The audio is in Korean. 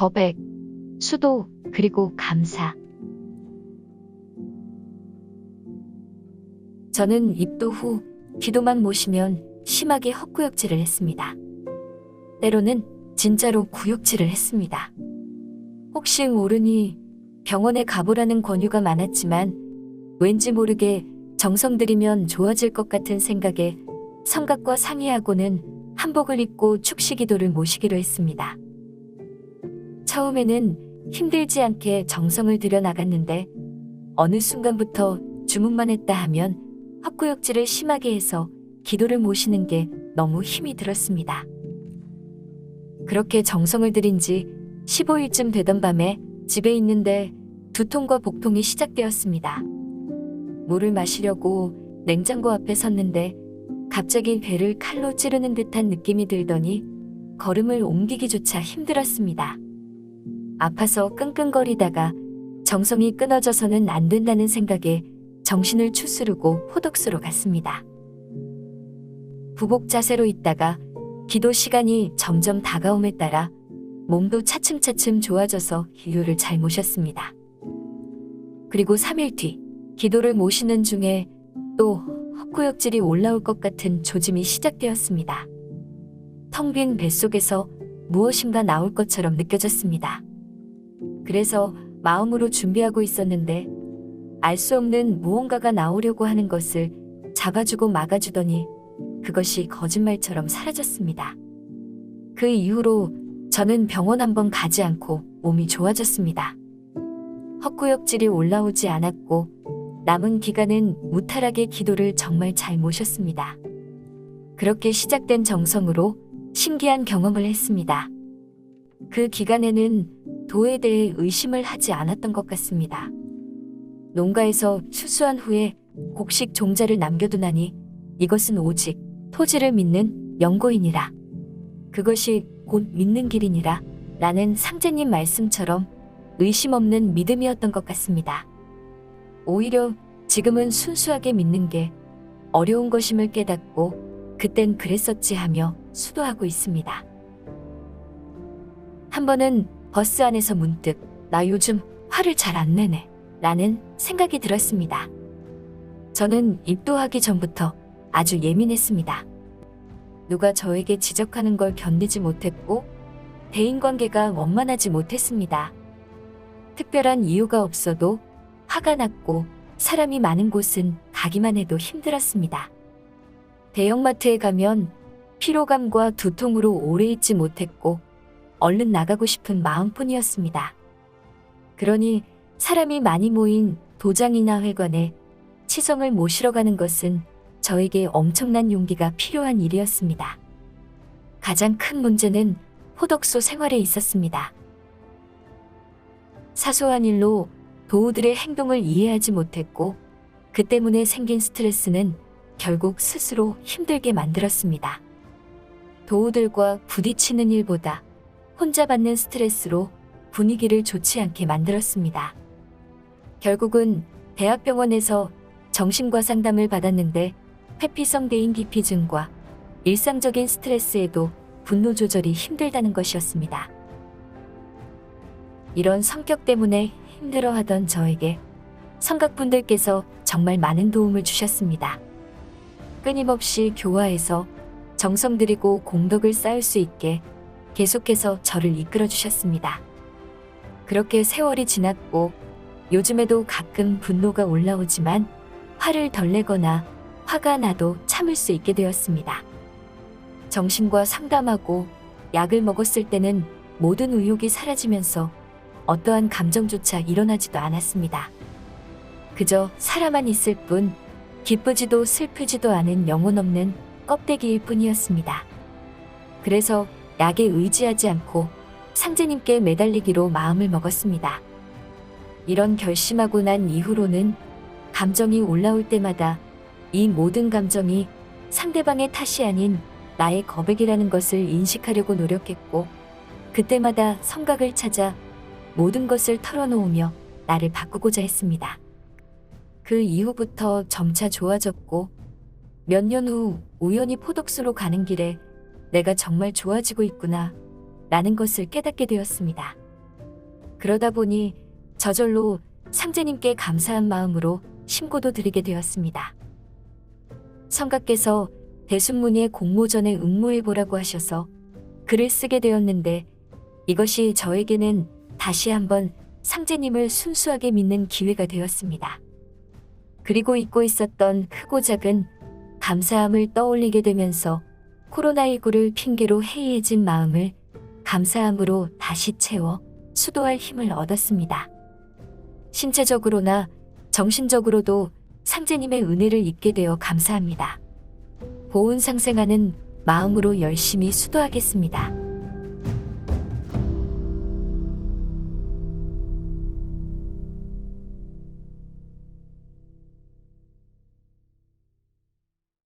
거백, 수도, 그리고 감사. 저는 입도 후 기도만 모시면 심하게 헛구역질을 했습니다. 때로는 진짜로 구역질을 했습니다. 혹시 모르니 병원에 가보라는 권유가 많았지만 왠지 모르게 정성 들이면 좋아질 것 같은 생각에 성각과 상의하고는 한복을 입고 축시기도를 모시기로 했습니다. 처음에는 힘들지 않게 정성을 들여 나갔는데 어느 순간부터 주문만 했다 하면 헛구역질을 심하게 해서 기도를 모시는 게 너무 힘이 들었습니다. 그렇게 정성을 들인 지 15일쯤 되던 밤에 집에 있는데 두통과 복통이 시작되었습니다. 물을 마시려고 냉장고 앞에 섰는데 갑자기 배를 칼로 찌르는 듯한 느낌이 들더니 걸음을 옮기기조차 힘들었습니다. 아파서 끙끙거리다가 정성이 끊어져서는 안 된다는 생각에 정신을 추스르고 포덕수로 갔습니다. 부복 자세로 있다가 기도 시간이 점점 다가옴에 따라 몸도 차츰차츰 좋아져서 기도를 잘 모셨습니다. 그리고 3일 뒤 기도를 모시는 중에 또 헛구역질이 올라올 것 같은 조짐이 시작되었습니다. 텅 빈 뱃속에서 무엇인가 나올 것처럼 느껴졌습니다. 그래서 마음으로 준비하고 있었는데 알 수 없는 무언가가 나오려고 하는 것을 잡아주고 막아주더니 그것이 거짓말처럼 사라졌습니다. 그 이후로 저는 병원 한번 가지 않고 몸이 좋아졌습니다. 헛구역질이 올라오지 않았고 남은 기간은 무탈하게 기도를 정말 잘 모셨습니다. 그렇게 시작된 정성으로 신기한 경험을 했습니다. 그 기간에는 도에 대해 의심을 하지 않았던 것 같습니다. 농가에서 추수한 후에 곡식 종자를 남겨두나니 이것은 오직 토지를 믿는 연고이니라. 그것이 곧 믿는 길이니라 라는 상제님 말씀처럼 의심 없는 믿음이었던 것 같습니다. 오히려 지금은 순수하게 믿는 게 어려운 것임을 깨닫고 그땐 그랬었지 하며 수도하고 있습니다. 한 번은 버스 안에서 문득 나 요즘 화를 잘 안 내네 라는 생각이 들었습니다. 저는 입도하기 전부터 아주 예민했습니다. 누가 저에게 지적하는 걸 견디지 못했고 대인관계가 원만하지 못했습니다. 특별한 이유가 없어도 화가 났고 사람이 많은 곳은 가기만 해도 힘들었습니다. 대형마트에 가면 피로감과 두통으로 오래 있지 못했고 얼른 나가고 싶은 마음뿐이었습니다. 그러니 사람이 많이 모인 도장이나 회관에 치성을 모시러 가는 것은 저에게 엄청난 용기가 필요한 일이었습니다. 가장 큰 문제는 포덕소 생활에 있었습니다. 사소한 일로 도우들의 행동을 이해하지 못했고 그 때문에 생긴 스트레스는 결국 스스로 힘들게 만들었습니다. 도우들과 부딪히는 일보다 혼자 받는 스트레스로 분위기를 좋지 않게 만들었습니다. 결국은 대학병원에서 정신과 상담을 받았는데 회피성 대인기피증과 일상적인 스트레스에도 분노 조절이 힘들다는 것이었습니다. 이런 성격 때문에 힘들어하던 저에게 성각분들께서 정말 많은 도움을 주셨습니다. 끊임없이 교화해서 정성 들이고 공덕을 쌓을 수 있게 계속해서 저를 이끌어 주셨습니다. 그렇게 세월이 지났고 요즘에도 가끔 분노가 올라오지만 화를 덜 내거나 화가 나도 참을 수 있게 되었습니다. 정신과 상담하고 약을 먹었을 때는 모든 의욕이 사라지면서 어떠한 감정조차 일어나지도 않았습니다. 그저 살아만 있을 뿐 기쁘지도 슬프지도 않은 영혼 없는 껍데기일 뿐이었습니다. 그래서 약에 의지하지 않고 상제님께 매달리기로 마음을 먹었습니다. 이런 결심하고 난 이후로는 감정이 올라올 때마다 이 모든 감정이 상대방의 탓이 아닌 나의 거백이라는 것을 인식하려고 노력했고 그때마다 성각을 찾아 모든 것을 털어놓으며 나를 바꾸고자 했습니다. 그 이후부터 점차 좋아졌고 몇 년 후 우연히 포덕수로 가는 길에 내가 정말 좋아지고 있구나 라는 것을 깨닫게 되었습니다. 그러다 보니 저절로 상제님께 감사한 마음으로 신고도 드리게 되었습니다. 성가께서 대순문예 공모전에 응모해보라고 하셔서 글을 쓰게 되었는데 이것이 저에게는 다시 한번 상제님을 순수하게 믿는 기회가 되었습니다. 그리고 잊고 있었던 크고 작은 감사함을 떠올리게 되면서 코로나19를 핑계로 해이해진 마음을 감사함으로 다시 채워 수도할 힘을 얻었습니다. 신체적으로나 정신적으로도 상제님의 은혜를 잊게 되어 감사합니다. 보훈상생하는 마음으로 열심히 수도하겠습니다.